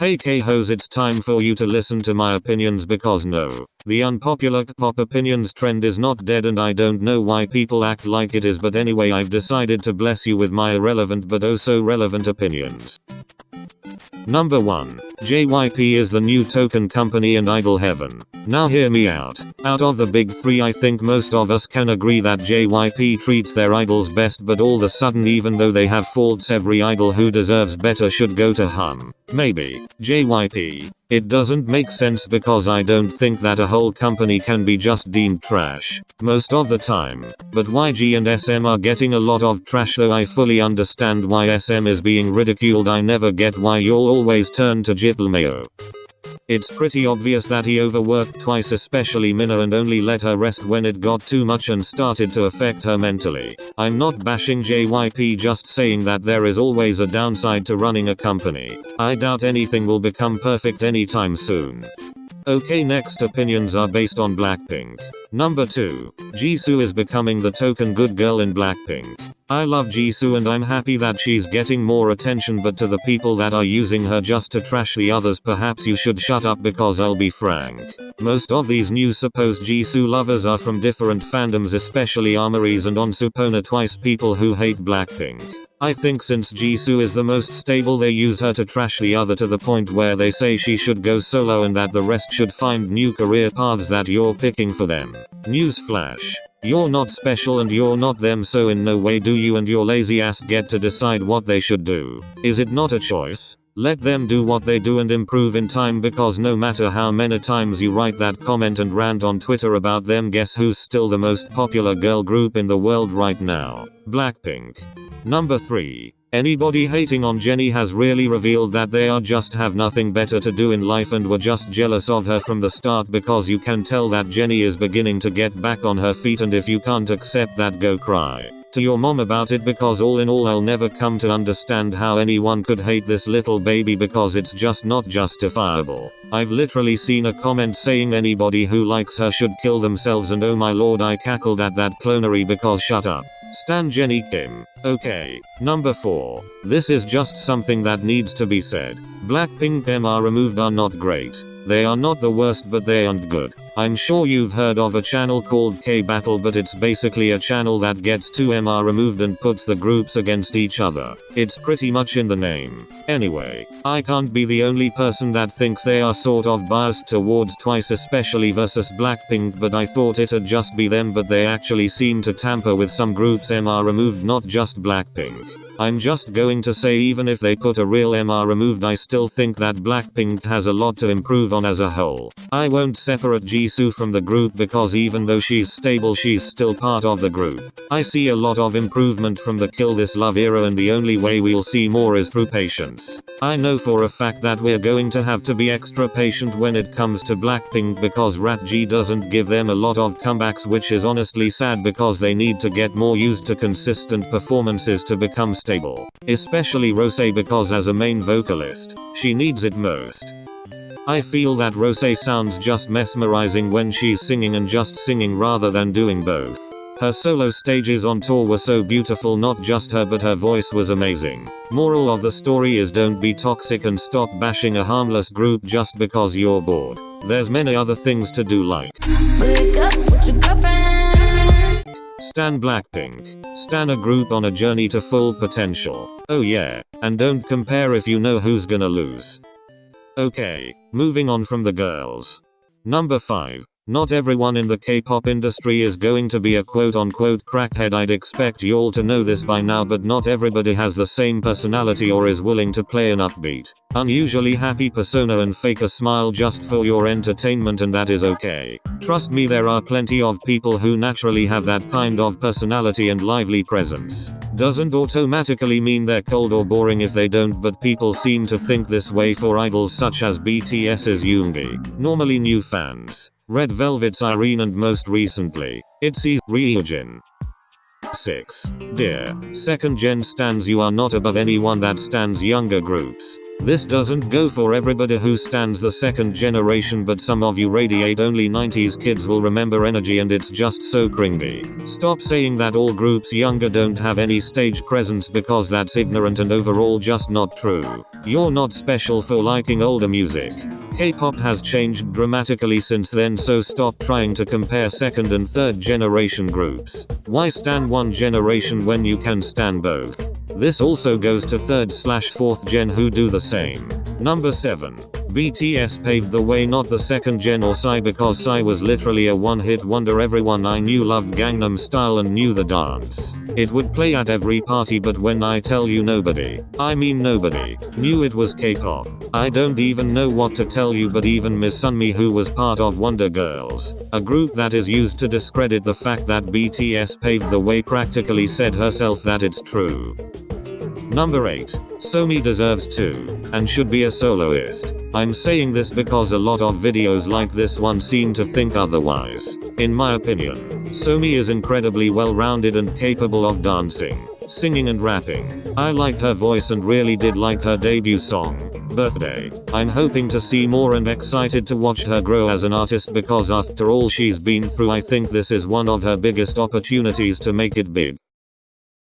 Hey K-Hos, it's time for you to listen to my opinions because no, the unpopular K-pop opinions trend is not dead and I don't know why people act like it is, but anyway I've decided to bless you with my irrelevant but oh so relevant opinions. Number 1. JYP is the new token company and idol heaven. Now hear me out. Out of the big three, I think most of us can agree that JYP treats their idols best, but all of a sudden even though they have faults, every idol who deserves better should go to hum. Maybe. JYP. It doesn't make sense because I don't think that a whole company can be just deemed trash most of the time. But YG and SM are getting a lot of trash, though I fully understand why SM is being ridiculed. I never get why you'll always turn to Jittlemayo. It's pretty obvious that he overworked twice, especially Minna, and only let her rest when it got too much and started to affect her mentally. I'm not bashing JYP, just saying that there is always a downside to running a company. I doubt anything will become perfect anytime soon. Okay, next opinions are based on Blackpink. Number 2. Jisoo is becoming the token good girl in Blackpink. I love Jisoo and I'm happy that she's getting more attention, but to the people that are using her just to trash the others, perhaps you should shut up, because I'll be frank. Most of these new supposed Jisoo lovers are from different fandoms, especially Armories and Onsupona Twice, people who hate Blackpink. I think since Jisoo is the most stable, they use her to trash the other to the point where they say she should go solo and that the rest should find new career paths that you're picking for them. Newsflash. You're not special and you're not them, so in no way do you and your lazy ass get to decide what they should do. Is it not a choice? Let them do what they do and improve in time, because no matter how many times you write that comment and rant on Twitter about them, guess who's still the most popular girl group in the world right now? Blackpink. Number 3. Anybody hating on Jennie has really revealed that they just have nothing better to do in life and were just jealous of her from the start, because you can tell that Jennie is beginning to get back on her feet, and if you can't accept that, go cry to your mom about it, because all in all I'll never come to understand how anyone could hate this little baby, because it's just not justifiable. I've literally seen a comment saying anybody who likes her should kill themselves, and oh my lord, I cackled at that clonery because shut up. Stan Jennie Kim. Okay. Number 4. This is just something that needs to be said. Blackpink MR removed are not great. They are not the worst, but they aren't good. I'm sure you've heard of a channel called K-Battle, but it's basically a channel that gets 2 MR removed and puts the groups against each other. It's pretty much in the name. Anyway, I can't be the only person that thinks they are sort of biased towards Twice, especially versus Blackpink, but I thought it'd just be them, but they actually seem to tamper with some groups MR removed, not just Blackpink. I'm just going to say, even if they put a real MR removed, I still think that Blackpink has a lot to improve on as a whole. I won't separate Jisoo from the group, because even though she's stable, she's still part of the group. I see a lot of improvement from the Kill This Love era, and the only way we'll see more is through patience. I know for a fact that we're going to have to be extra patient when it comes to Blackpink, because Rat G doesn't give them a lot of comebacks, which is honestly sad, because they need to get more used to consistent performances to become stable. Especially Rose, because as a main vocalist, she needs it most. I feel that Rose sounds just mesmerizing when she's singing, and just singing rather than doing both. Her solo stages on tour were so beautiful, not just her but her voice was amazing. Moral of the story is, don't be toxic and stop bashing a harmless group just because you're bored. There's many other things to do, like wake up with your girlfriend. Stan Blackpink. Stan a group on a journey to full potential. Oh yeah, and don't compare if you know who's gonna lose. Okay, moving on from the girls. Number 5. Not everyone in the K-pop industry is going to be a quote-unquote crackhead. I'd expect you all to know this by now, but not everybody has the same personality or is willing to play an upbeat, unusually happy persona and fake a smile just for your entertainment, and that is okay. Trust me, there are plenty of people who naturally have that kind of personality and lively presence. Doesn't automatically mean they're cold or boring if they don't, but people seem to think this way for idols such as BTS's Yoongi, normally new fans, Red Velvet's Irene, and most recently, ITZY's Ryujin. 6. Dear second gen stans, you are not above anyone that stans younger groups. This doesn't go for everybody who stands the second generation, but some of you radiate only 90s kids will remember energy and it's just so cringy. Stop saying that all groups younger don't have any stage presence because that's ignorant and overall just not true. You're not special for liking older music. K-pop has changed dramatically since then, so stop trying to compare second and third generation groups. Why stan one generation when you can stan both? This also goes to 3rd/4th gen who do the same. Number 7. BTS paved the way, not the second gen or Psy, because Psy was literally a one-hit wonder. Everyone I knew loved Gangnam Style and knew the dance. It would play at every party, but when I tell you nobody, I mean nobody, knew it was K-pop. I don't even know what to tell you, but even Miss Sunmi, who was part of Wonder Girls, a group that is used to discredit the fact that BTS paved the way, practically said herself that it's true. Number 8. Somi deserves to, and should be a soloist. I'm saying this because a lot of videos like this one seem to think otherwise. In my opinion, Somi is incredibly well-rounded and capable of dancing, singing and rapping. I liked her voice and really did like her debut song, Birthday. I'm hoping to see more and excited to watch her grow as an artist, because after all she's been through, I think this is one of her biggest opportunities to make it big.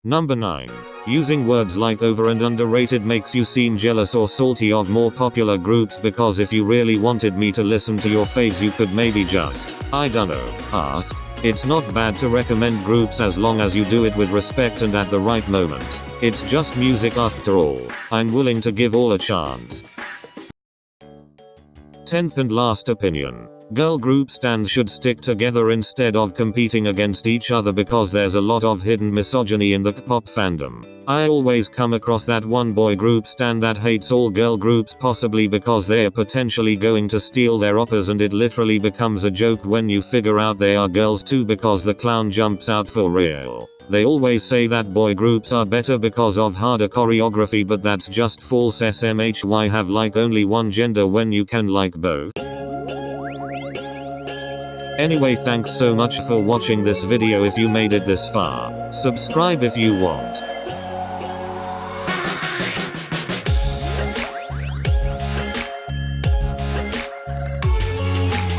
Number 9. Using words like over and underrated makes you seem jealous or salty of more popular groups, because if you really wanted me to listen to your faves, you could maybe just, I dunno, ask. It's not bad to recommend groups as long as you do it with respect and at the right moment. It's just music after all. I'm willing to give all a chance. 10th and last opinion. Girl group stans should stick together instead of competing against each other, because there's a lot of hidden misogyny in the K-pop fandom. I always come across that one boy group stan that hates all girl groups, possibly because they're potentially going to steal their oppas, and it literally becomes a joke when you figure out they are girls too, because the clown jumps out for real. They always say that boy groups are better because of harder choreography, but that's just false. SMHY have like only one gender when you can like both. Anyway, thanks so much for watching this video. If you made it this far, subscribe if you want.